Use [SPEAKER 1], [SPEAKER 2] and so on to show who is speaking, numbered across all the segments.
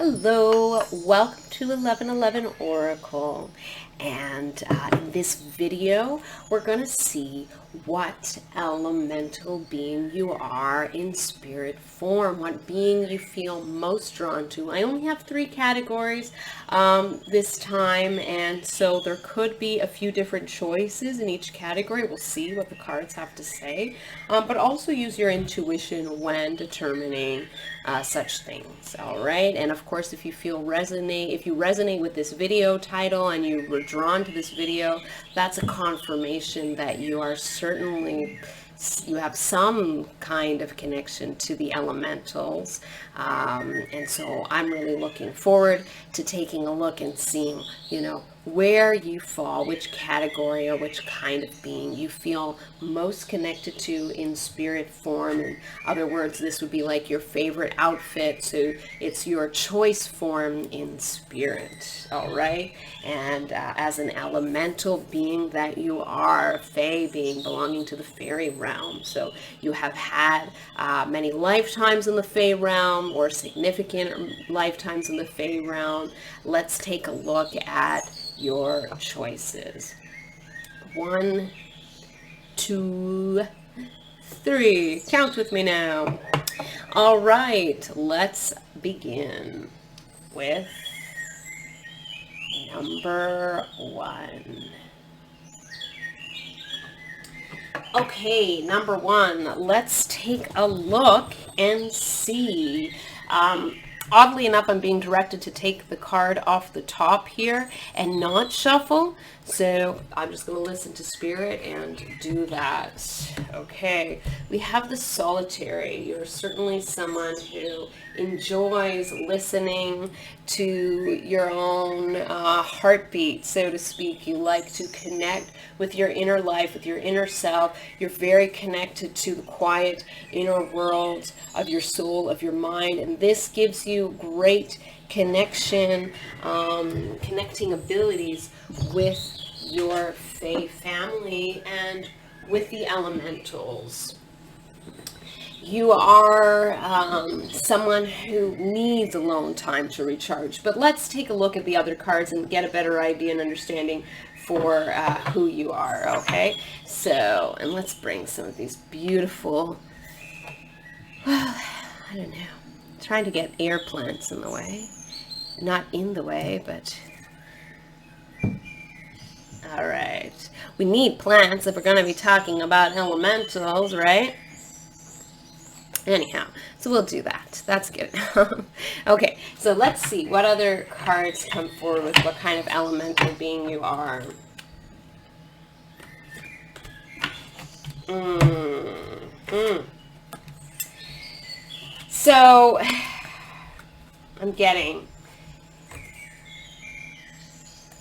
[SPEAKER 1] Hello, welcome to 1111 Oracle. And in this video, we're going to see what elemental being you are in spirit form, what being you feel most drawn to. I only have 3 categories this time, and so there could be a few different choices in each category. We'll see what the cards have to say, but also use your intuition when determining such things. All right, and of course, if you resonate with this video title and you were drawn to this video, that's a confirmation that you are certainly, you have some kind of connection to the elementals, and so I'm really looking forward to taking a look and seeing, where you fall, which category or which kind of being you feel most connected to in spirit form. In other words, this would be like your favorite outfit, so it's your choice form in spirit. All right, and as an elemental being that you are, a fae being belonging to the fairy realm, so you have had many lifetimes in the fae realm or significant lifetimes in the fae realm. Let's take a look at your choices. 1, 2, 3. Count with me now. All right, let's begin with number 1. Okay, number 1, let's take a look and see. Oddly enough, I'm being directed to take the card off the top here and not shuffle. So I'm just going to listen to spirit and do that. Okay, we have the solitary. You're certainly someone who enjoys listening to your own heartbeat, so to speak. You like to connect with your inner life, with your inner self. You're very connected to the quiet inner world of your soul, of your mind, and this gives you great connection, connecting abilities with your fae family and with the elementals. You are someone who needs alone time to recharge. But let's take a look at the other cards and get a better idea and understanding for who you are, okay? So, and let's bring some of these beautiful, well, I don't know, trying to get air plants in the way. Not in the way, but all right. We need plants if we're going to be talking about elementals, right? Anyhow, so we'll do that. That's good. Okay, so let's see what other cards come forward with what kind of elemental being you are. So, I'm getting,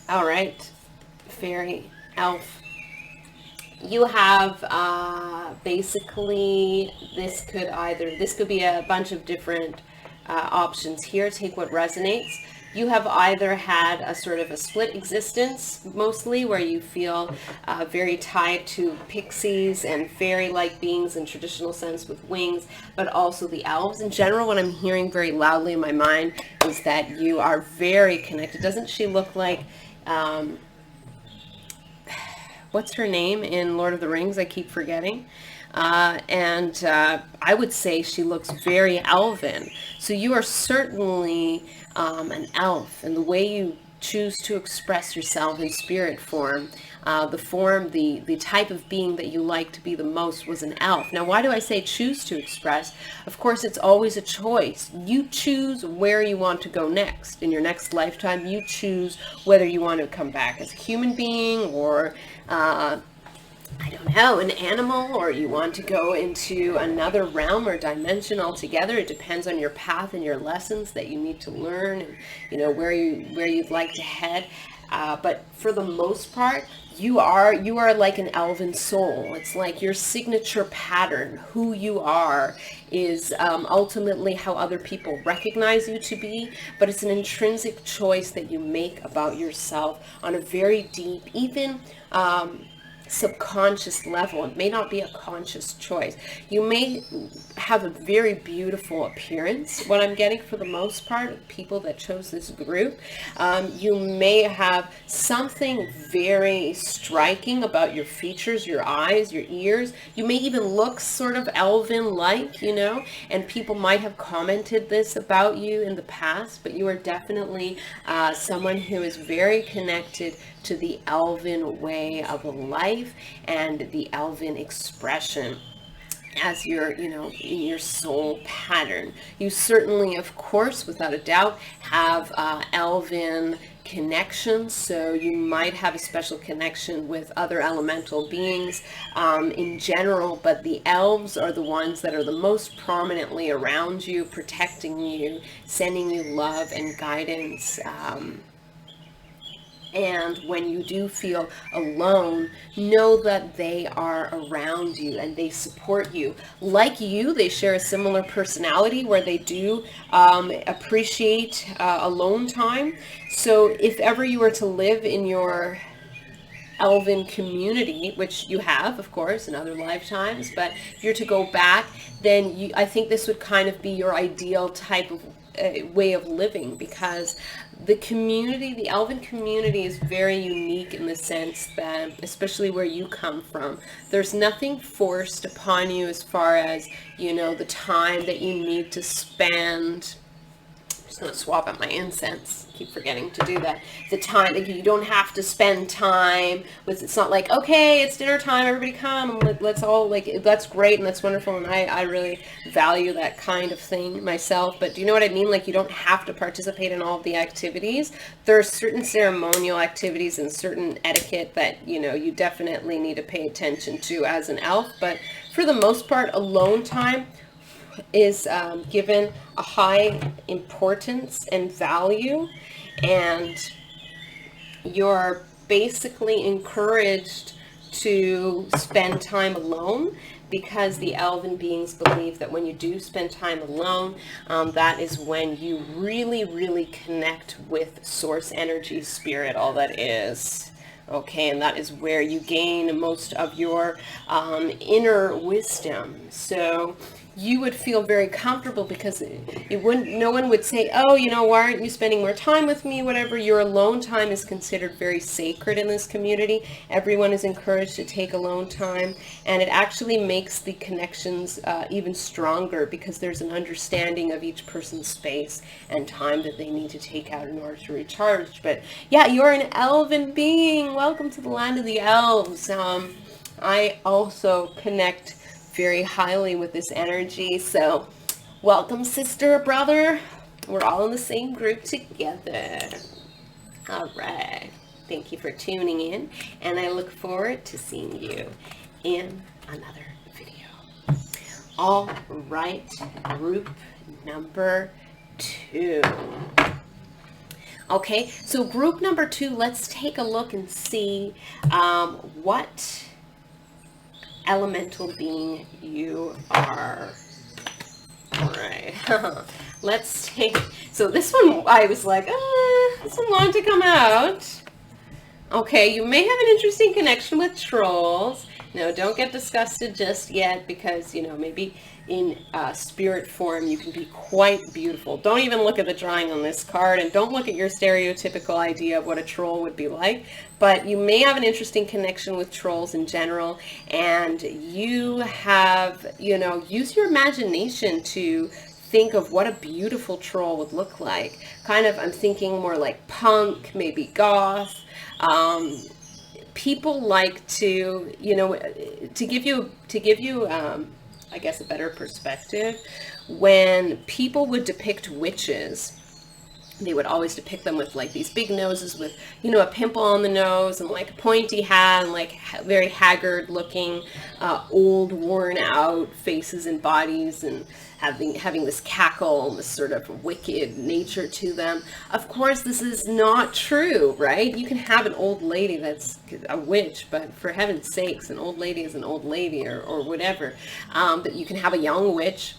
[SPEAKER 1] all right, fairy, elf. You have basically, this could be a bunch of different options here. Take what resonates. You have either had a sort of a split existence, mostly, where you feel very tied to pixies and fairy-like beings in traditional sense with wings, but also the elves. In general, what I'm hearing very loudly in my mind is that you are very connected. Doesn't she look like... what's her name in Lord of the Rings? I keep forgetting. I would say she looks very elven. So you are certainly an elf, and the way you choose to express yourself in spirit form, the type of being that you like to be the most was an elf. Now, why do I say choose to express? Of course, it's always a choice. You choose where you want to go next. In your next lifetime, you choose whether you want to come back as a human being or I don't know, an animal, or you want to go into another realm or dimension altogether. It depends on your path and your lessons that you need to learn, and where you'd like to head. But for the most part, you are like an elven soul. It's like your signature pattern. Who you are is ultimately how other people recognize you to be, but it's an intrinsic choice that you make about yourself on a very deep, even subconscious level. It may not be a conscious choice. You may have a very beautiful appearance, what I'm getting for the most part, people that chose this group. You may have something very striking about your features, your eyes, your ears. You may even look sort of elven-like, you know, and people might have commented this about you in the past, but you are definitely someone who is very connected to the elven way of life and the elven expression as your, you know, in your soul pattern. You certainly, of course, without a doubt, have elven connections, so you might have a special connection with other elemental beings in general, but the elves are the ones that are the most prominently around you, protecting you, sending you love and guidance. And when you do feel alone, know that they are around you and they support you. Like you, they share a similar personality where they do appreciate alone time. So if ever you were to live in your elven community, which you have, of course, in other lifetimes, but if you're to go back, then I think this would kind of be your ideal type of way of living, because the community, the elven community, is very unique in the sense that, especially where you come from, there's nothing forced upon you as far as, you know, the time that you need to spend. I'm just going to swap out my incense. Keep forgetting to do that. The time, like, you don't have to spend time with, it's not like, okay, it's dinner time, everybody come, and let's all, like, that's great and that's wonderful, and I really value that kind of thing myself. But do you know what I mean? Like, you don't have to participate in all of the activities. There are certain ceremonial activities and certain etiquette that, you know, you definitely need to pay attention to as an elf. But for the most part, alone time is given a high importance and value, and you're basically encouraged to spend time alone, because the elven beings believe that when you do spend time alone, that is when you really connect with source energy, spirit, all that is. Okay, and that is where you gain most of your inner wisdom. So you would feel very comfortable, because no one would say, oh, you know, why aren't you spending more time with me, whatever. Your alone time is considered very sacred in this community. Everyone is encouraged to take alone time, and it actually makes the connections even stronger, because there's an understanding of each person's space and time that they need to take out in order to recharge. But yeah, you're an elven being. Welcome to the land of the elves. I also connect very highly with this energy, so welcome, sister, brother. We're all in the same group together. All right, thank you for tuning in, and I look forward to seeing you in another video. All right, group number 2. Okay, so group number 2, let's take a look and see what elemental being you are. All right. Let's take, so this one, I was like, this one wanted to come out. Okay, you may have an interesting connection with trolls. No, don't get disgusted just yet, because, you know, maybe in spirit form you can be quite beautiful. Don't even look at the drawing on this card, and don't look at your stereotypical idea of what a troll would be like. But you may have an interesting connection with trolls in general, and you have, you know, use your imagination to think of what a beautiful troll would look like. Kind of, I'm thinking more like punk, maybe goth. People like to, you know, to give you I guess a better perspective, when people would depict witches, they would always depict them with like these big noses with, you know, a pimple on the nose and like a pointy hat and like very haggard looking, old, worn out faces and bodies, and having this cackle and this sort of wicked nature to them. Of course, this is not true, right? You can have an old lady that's a witch, but for heaven's sakes, an old lady is an old lady, or whatever. But you can have a young witch,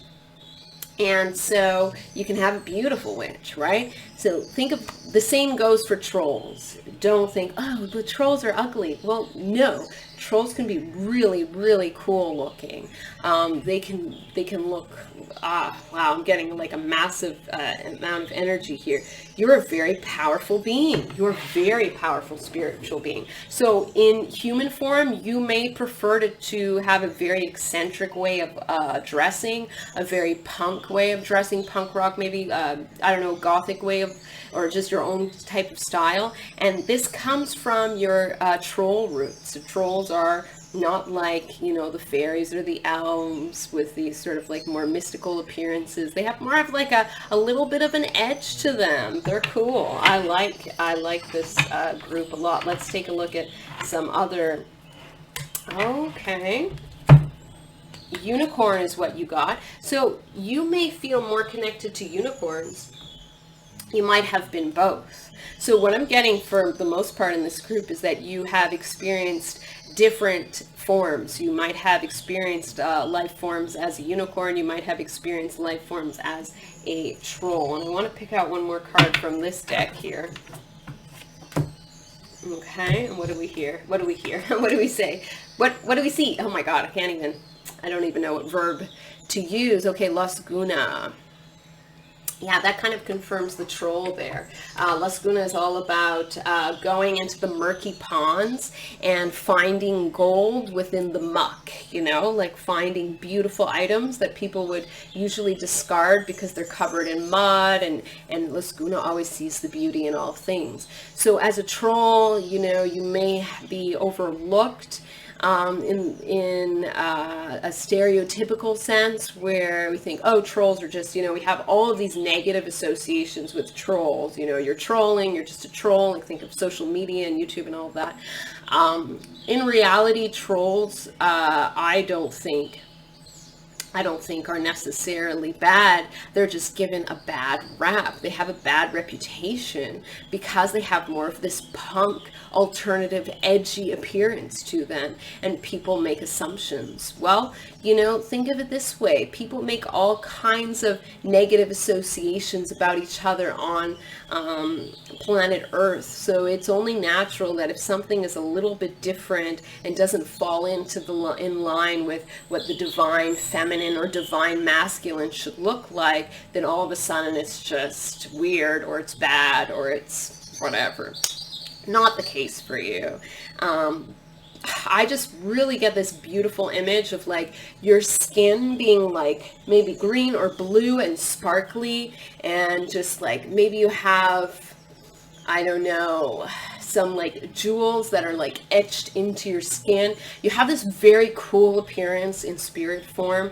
[SPEAKER 1] and so you can have a beautiful witch, right? So think of, the same goes for trolls. Don't think, oh, the trolls are ugly. Well, no, trolls can be really, really cool looking. They can look. Wow, I'm getting like a massive amount of energy here. You're a very powerful being. You're a very powerful spiritual being. So in human form, you may prefer to have a very eccentric way of dressing, a very punk way of dressing, punk rock, maybe, I don't know, gothic way of, or just your own type of style. And this comes from your troll roots. So trolls are not like, you know, the fairies or the elves with these sort of like more mystical appearances. They have more of like a little bit of an edge to them. They're cool. I like this group a lot. Let's take a look at some other. Okay. Unicorn is what you got. So you may feel more connected to unicorns. You might have been both. So what I'm getting for the most part in this group is that you have experienced different forms. You might have experienced life forms as a unicorn. You might have experienced life forms as a troll. And I want to pick out one more card from this deck here. Okay, and what do we hear? What do we hear? What do we say? What do we see? Oh my God, I don't even know what verb to use. Okay, Las Guna. Yeah, that kind of confirms the troll there. Las Guna is all about going into the murky ponds and finding gold within the muck, you know, like finding beautiful items that people would usually discard because they're covered in mud, and Las Guna always sees the beauty in all things. So as a troll, you know, you may be overlooked in a stereotypical sense, where we think, oh, trolls are just, you know, we have all of these negative associations with trolls. You know, you're trolling, you're just a troll. Like, think of social media and YouTube and all of that. In reality, trolls, I don't think are necessarily bad. They're just given a bad rap. They have a bad reputation because they have more of this punk, alternative, edgy appearance to them, and people make assumptions. Well, you know, think of it this way. People make all kinds of negative associations about each other on planet Earth. So it's only natural that if something is a little bit different and doesn't fall into in line with what the divine feminine or divine masculine should look like, then all of a sudden it's just weird, or it's bad, or it's whatever. Not the case for you. I just really get this beautiful image of like your skin being like maybe green or blue and sparkly, and just like maybe you have, I don't know, some like jewels that are like etched into your skin. You have this very cool appearance in spirit form.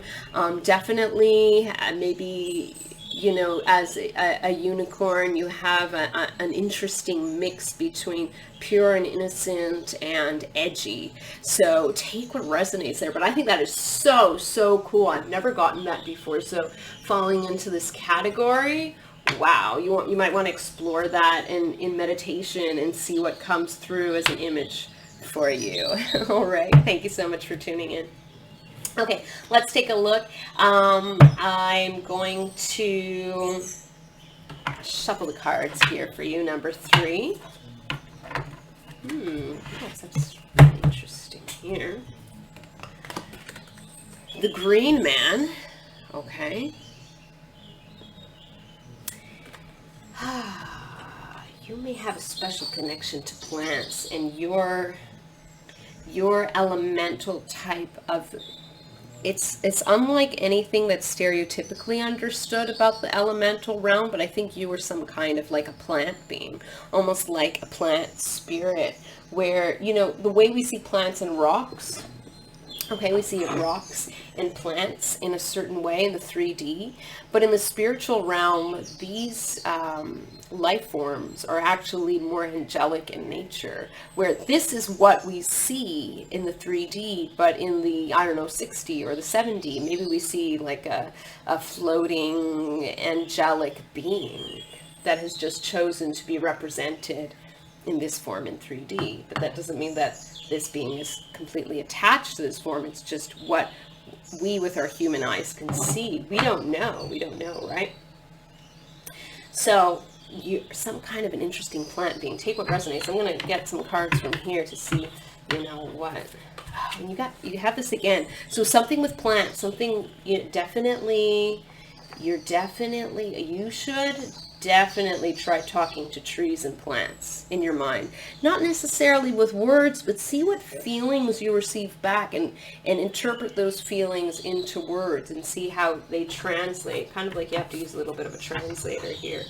[SPEAKER 1] Definitely, maybe, you know, as a unicorn, you have an interesting mix between pure and innocent and edgy. So take what resonates there. But I think that is so, so cool. I've never gotten that before. So falling into this category, wow, you might want to explore that in meditation and see what comes through as an image for you. All right. Thank you so much for tuning in. Okay, let's take a look. I'm going to shuffle the cards here for you. Number 3. That's really interesting here. The Green Man. Okay. You may have a special connection to plants, and your elemental type of, it's unlike anything that's stereotypically understood about the elemental realm, but I think you were some kind of like a plant being, almost like a plant spirit, where, you know, the way we see plants and rocks, okay, we see rocks and plants in a certain way in the 3D, but in the spiritual realm, these life forms are actually more angelic in nature, where this is what we see in the 3D, but in the, I don't know, 6D or the 7D, maybe we see like a floating angelic being that has just chosen to be represented in this form in 3D. But that doesn't mean that this being is completely attached to this form. It's just what we with our human eyes can see. We don't know, right? So some kind of an interesting plant being. Take what resonates. I'm going to get some cards from here to see, what. And you have this again. So something with plants, something you should definitely try talking to trees and plants in your mind. Not necessarily with words, but see what feelings you receive back, and interpret those feelings into words and see how they translate. Kind of like you have to use a little bit of a translator here.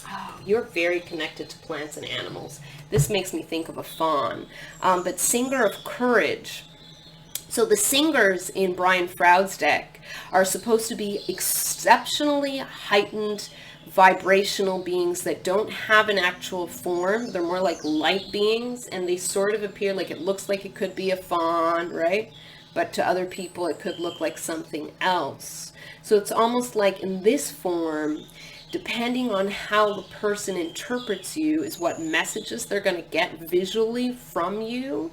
[SPEAKER 1] Oh, you're very connected to plants and animals. This makes me think of a fawn. But Singer of Courage. So the singers in Brian Froud's deck are supposed to be exceptionally heightened vibrational beings that don't have an actual form. They're more like light beings, and they sort of appear like, it looks like it could be a fawn, right? But to other people it could look like something else. So it's almost like in this form, depending on how the person interprets you is what messages they're going to get visually from you.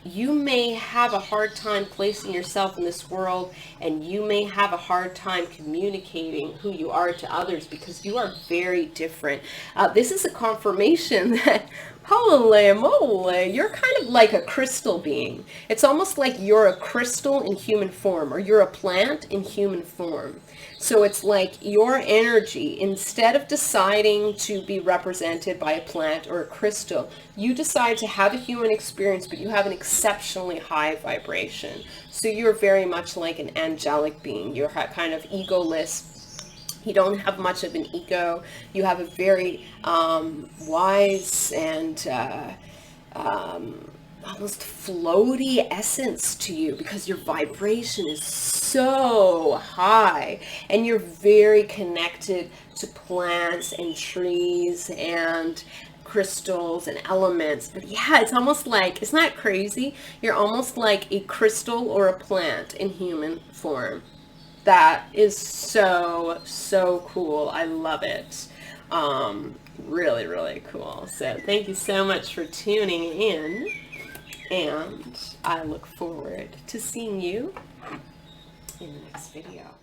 [SPEAKER 1] You may have a hard time placing yourself in this world, and you may have a hard time communicating who you are to others because you are very different. This is a confirmation that, holy moly, you're kind of like a crystal being. It's almost like you're a crystal in human form, or you're a plant in human form. So it's like your energy, instead of deciding to be represented by a plant or a crystal, you decide to have a human experience, but you have an exceptionally high vibration. So you're very much like an angelic being. You're kind of egoless. You don't have much of an ego. You have a very wise and almost floaty essence to you, because your vibration is so high, and you're very connected to plants and trees and crystals and elements. But yeah, it's almost like, it's not crazy, you're almost like a crystal or a plant in human form. That is so cool. I love it. Really, really cool. So thank you so much for tuning in, and I look forward to seeing you in the next video.